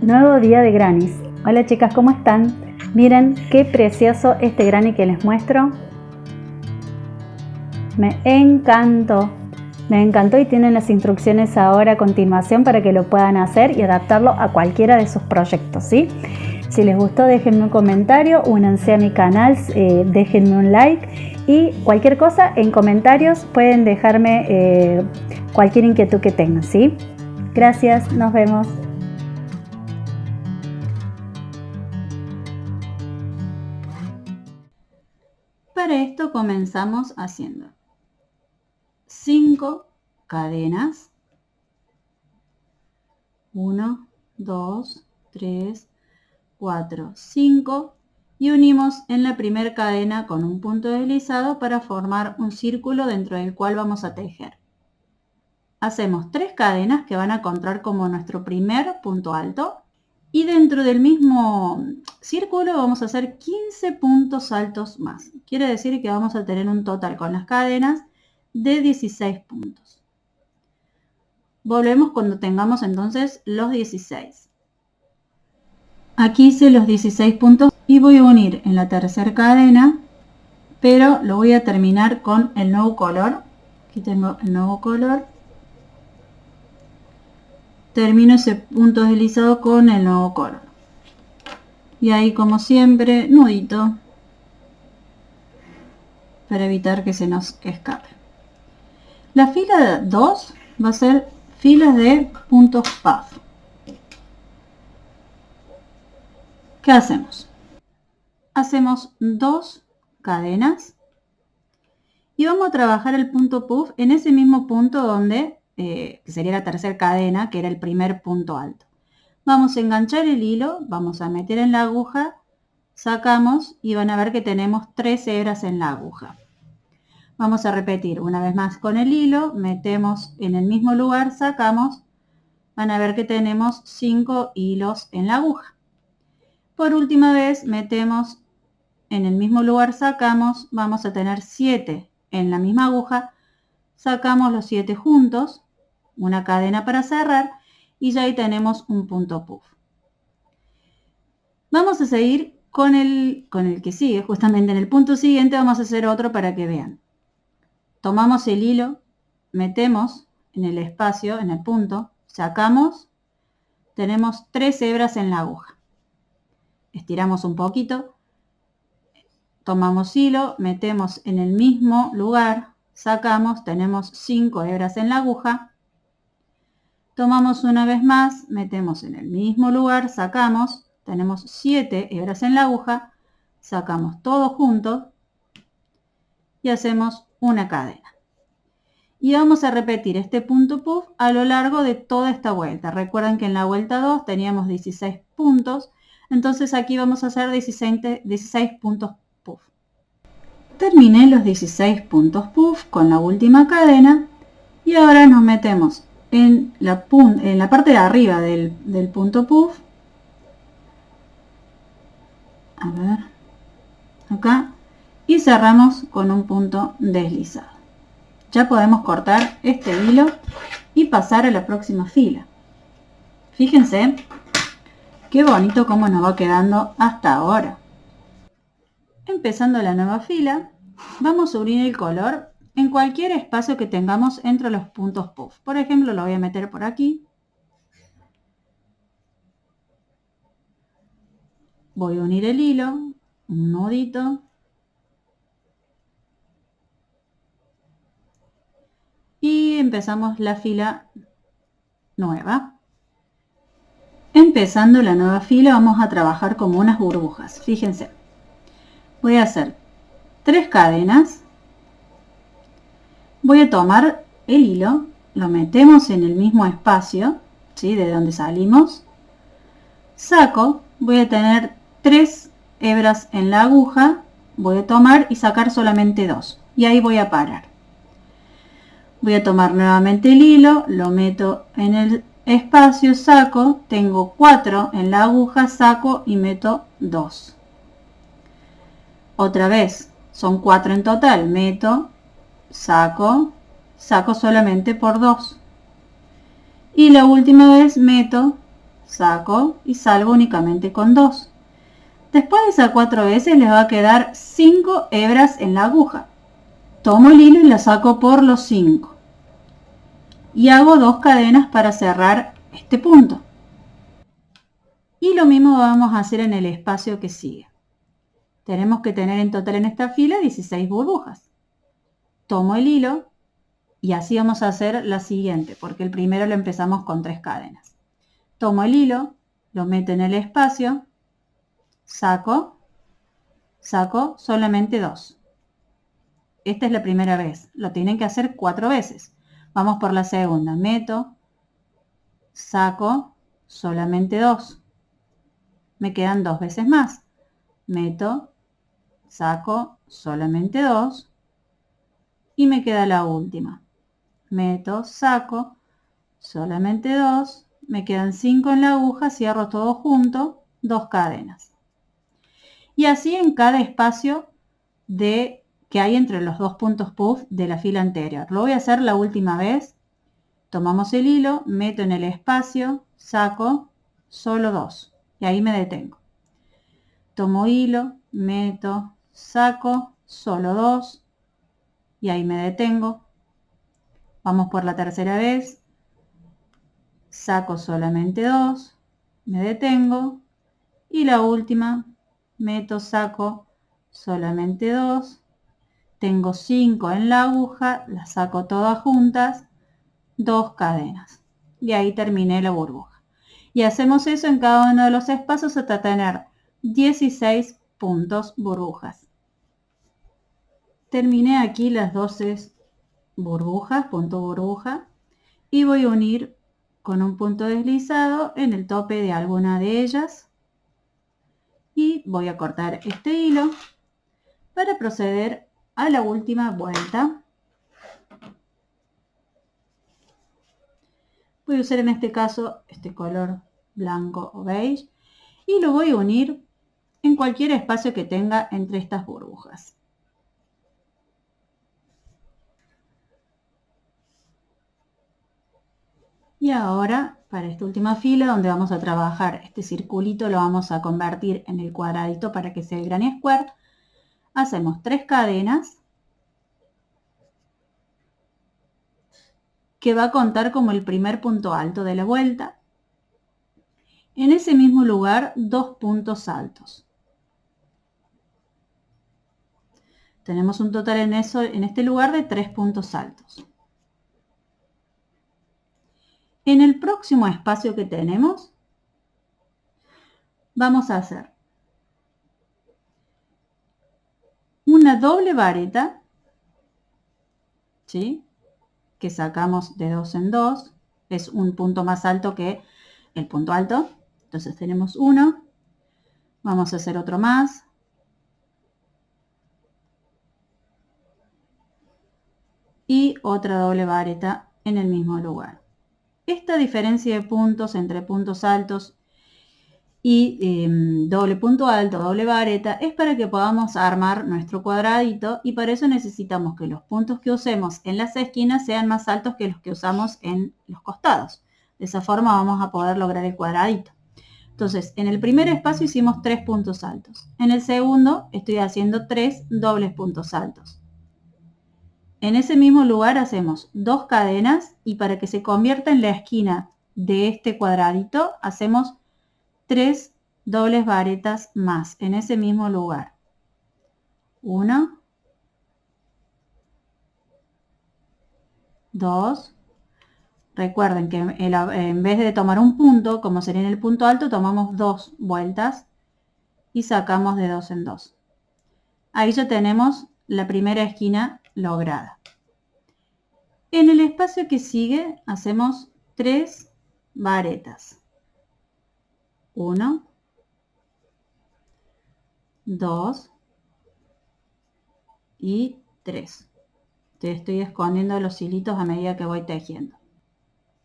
Nuevo día de granis. Hola chicas, ¿cómo están? Miren qué precioso este granny que les muestro. Me encantó y tienen las instrucciones ahora a continuación para que lo puedan hacer y adaptarlo a cualquiera de sus proyectos, ¿sí? Si les gustó, déjenme un comentario, únanse a mi canal, déjenme un like y cualquier cosa en comentarios pueden dejarme cualquier inquietud que tengan, ¿sí? Gracias, nos vemos. Para esto comenzamos haciendo 5 cadenas. 1, 2, 3, 4, 5 y unimos en la primera cadena con un punto deslizado para formar un círculo dentro del cual vamos a tejer. Hacemos 3 cadenas que van a contar como nuestro primer punto alto y dentro del mismo círculo vamos a hacer 15 puntos altos más. Quiere decir que vamos a tener un total con las cadenas de 16 puntos. Volvemos cuando tengamos entonces los 16. Aquí hice los 16 puntos y voy a unir en la tercera cadena, pero lo voy a terminar con el nuevo color. Aquí tengo el nuevo color. Termino ese punto deslizado con el nuevo color. Y ahí, como siempre, nudito para evitar que se nos escape. La fila 2 va a ser filas de puntos puff. ¿Qué hacemos? Hacemos 2 cadenas y vamos a trabajar el punto puff en ese mismo punto donde, que sería la tercera cadena, que era el primer punto alto. Vamos a enganchar el hilo, vamos a meter en la aguja, sacamos y van a ver que tenemos 3 hebras en la aguja. Vamos a repetir una vez más con el hilo, metemos en el mismo lugar, sacamos, van a ver que tenemos 5 hilos en la aguja. Por última vez metemos en el mismo lugar, sacamos, vamos a tener 7 en la misma aguja, sacamos los 7 juntos, una cadena para cerrar y ya ahí tenemos un punto puff. Vamos a seguir con el que sigue, justamente en el punto siguiente vamos a hacer otro para que vean. Tomamos el hilo, metemos en el espacio, en el punto, sacamos, tenemos 3 hebras en la aguja. Estiramos un poquito, tomamos hilo, metemos en el mismo lugar, sacamos, tenemos 5 hebras en la aguja. Tomamos una vez más, metemos en el mismo lugar, sacamos, tenemos 7 hebras en la aguja, sacamos todo junto y hacemos una cadena. Y vamos a repetir este punto puff a lo largo de toda esta vuelta. Recuerden que en la vuelta 2 teníamos 16 puntos, entonces aquí vamos a hacer 16 puntos puff. Terminé los 16 puntos puff con la última cadena y ahora nos metemos en la parte de arriba del punto puff. A ver, acá, y cerramos con un punto deslizado. Ya podemos cortar este hilo y pasar a la próxima fila. Fíjense qué bonito cómo nos va quedando hasta ahora. Empezando la nueva fila, vamos a unir el color en cualquier espacio que tengamos entre los puntos puff. Por ejemplo, lo voy a meter por aquí. Voy a unir el hilo, un nudito. Y empezamos la fila nueva. Empezando la nueva fila vamos a trabajar como unas burbujas. Fíjense, voy a hacer 3 cadenas. Voy a tomar el hilo, lo metemos en el mismo espacio, ¿sí? De donde salimos. Saco, voy a tener 3 hebras en la aguja. Voy a tomar y sacar solamente 2. Y ahí voy a parar. Voy a tomar nuevamente el hilo, lo meto en el espacio, saco, tengo 4 en la aguja, saco y meto 2. Otra vez, son 4 en total, meto, saco solamente por 2. Y la última vez meto, saco y salgo únicamente con 2. Después de esas 4 veces les va a quedar 5 hebras en la aguja. Tomo el hilo y la saco por los 5. Y hago 2 cadenas para cerrar este punto. Y lo mismo vamos a hacer en el espacio que sigue. Tenemos que tener en total en esta fila 16 burbujas. Tomo el hilo y así vamos a hacer la siguiente, porque el primero lo empezamos con 3 cadenas. Tomo el hilo, lo meto en el espacio, saco solamente 2. Esta es la primera vez, lo tienen que hacer 4 veces. Vamos por la segunda, meto, saco solamente 2. Me quedan 2 veces más. Meto, saco solamente 2 y me queda la última. Meto, saco solamente 2, me quedan 5 en la aguja, cierro todo junto, 2 cadenas. Y así en cada espacio que hay entre los 2 puntos puff de la fila anterior. Lo voy a hacer la última vez. Tomamos el hilo, meto en el espacio, saco solo 2 y ahí me detengo. Tomo hilo, meto, saco solo 2 y ahí me detengo. Vamos por la tercera vez. Saco solamente 2, me detengo y la última, meto, saco solamente 2, tengo 5 en la aguja, las saco todas juntas, 2 cadenas y ahí terminé la burbuja. Y hacemos eso en cada uno de los espacios hasta tener 16 puntos burbujas. Terminé aquí las 12 burbujas, punto burbuja, y voy a unir con un punto deslizado en el tope de alguna de ellas y voy a cortar este hilo para proceder a la última vuelta. Voy a usar en este caso este color blanco o beige y lo voy a unir en cualquier espacio que tenga entre estas burbujas. Y ahora, para esta última fila donde vamos a trabajar este circulito, lo vamos a convertir en el cuadradito para que sea el granny square. Hacemos 3 cadenas que va a contar como el primer punto alto de la vuelta. En ese mismo lugar, 2 puntos altos. Tenemos un total en este lugar de 3 puntos altos. En el próximo espacio que tenemos, vamos a hacer una doble vareta, ¿sí?, que sacamos de 2 en 2. Es un punto más alto que el punto alto. Entonces tenemos uno. Vamos a hacer otro más. Y otra doble vareta en el mismo lugar. Esta diferencia de puntos entre puntos altos y doble punto alto, doble vareta, es para que podamos armar nuestro cuadradito y para eso necesitamos que los puntos que usemos en las esquinas sean más altos que los que usamos en los costados. De esa forma vamos a poder lograr el cuadradito. Entonces, en el primer espacio hicimos 3 puntos altos. En el segundo estoy haciendo 3 dobles puntos altos. En ese mismo lugar hacemos 2 cadenas y para que se convierta en la esquina de este cuadradito hacemos 3 dobles varetas más en ese mismo lugar. 1, 2. Recuerden que en vez de tomar un punto, como sería en el punto alto, tomamos 2 vueltas y sacamos de 2 en 2. Ahí ya tenemos la primera esquina lograda. En el espacio que sigue hacemos 3 varetas. 1, 2 y 3. Te estoy escondiendo los hilitos a medida que voy tejiendo.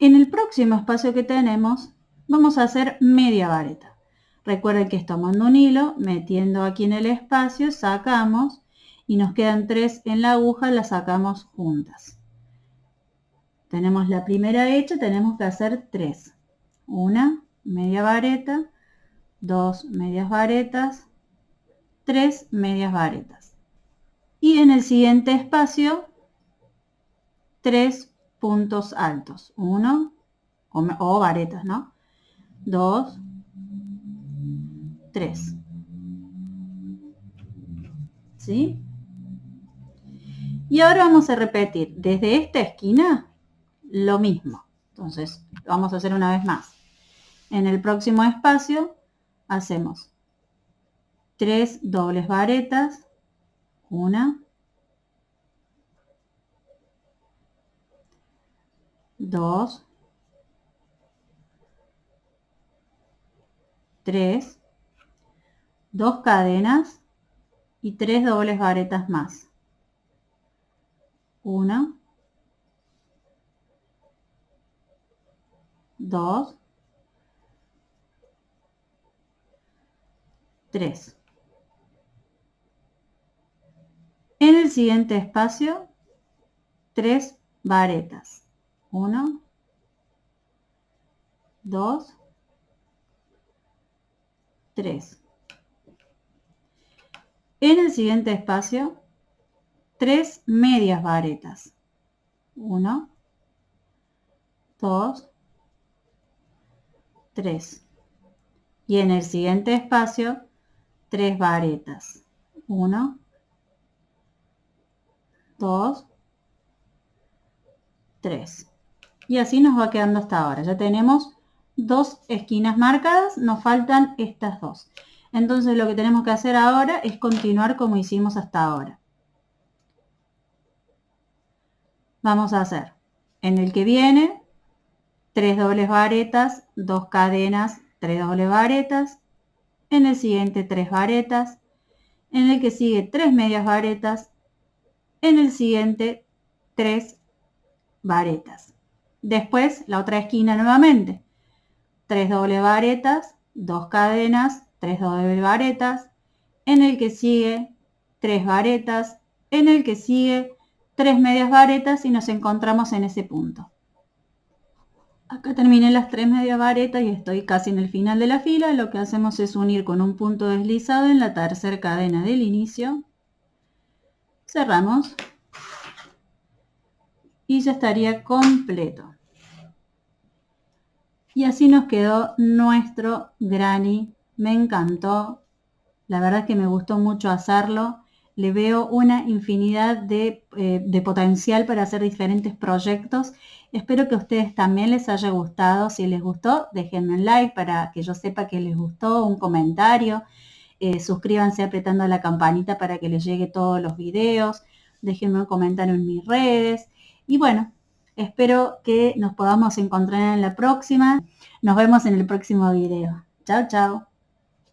En el próximo espacio que tenemos vamos a hacer media vareta. Recuerden que es tomando un hilo, metiendo aquí en el espacio, sacamos y nos quedan 3 en la aguja, las sacamos juntas. Tenemos la primera hecha, tenemos que hacer 3. 1, media vareta, 2 medias varetas, 3 medias varetas. Y en el siguiente espacio, 3 puntos altos. 1, o varetas, ¿no? 2, 3. ¿Sí? Y ahora vamos a repetir desde esta esquina lo mismo. Entonces, vamos a hacer una vez más. En el próximo espacio hacemos 3 dobles varetas, 1, 2, 3, 2 cadenas y 3 dobles varetas más. 1, 2, 3. En el siguiente espacio, 3 varetas. 1, 2, 3. En el siguiente espacio, 3 medias varetas. 1, 2, 3. Y en el siguiente espacio, 3 varetas. 1, 2, 3. Y así nos va quedando hasta ahora. Ya tenemos 2 esquinas marcadas, nos faltan estas 2. Entonces lo que tenemos que hacer ahora es continuar como hicimos hasta ahora. Vamos a hacer en el que viene 3 dobles varetas, 2 cadenas, 3 dobles varetas. En el siguiente 3 varetas. En el que sigue 3 medias varetas. En el siguiente 3 varetas. Después la otra esquina nuevamente. 3 dobles varetas, 2 cadenas, 3 dobles varetas. En el que sigue 3 varetas. En el que sigue 3 medias varetas y nos encontramos en ese punto. Acá terminé las 3 medias varetas y estoy casi en el final de la fila. Lo que hacemos es unir con un punto deslizado en la tercera cadena del inicio. Cerramos. Y ya estaría completo. Y así nos quedó nuestro granny. Me encantó. La verdad es que me gustó mucho hacerlo. Le veo una infinidad de potencial para hacer diferentes proyectos. Espero que a ustedes también les haya gustado. Si les gustó, déjenme un like para que yo sepa que les gustó, un comentario. Suscríbanse apretando la campanita para que les llegue todos los videos. Déjenme un comentario en mis redes. Y bueno, espero que nos podamos encontrar en la próxima. Nos vemos en el próximo video. Chao, chao.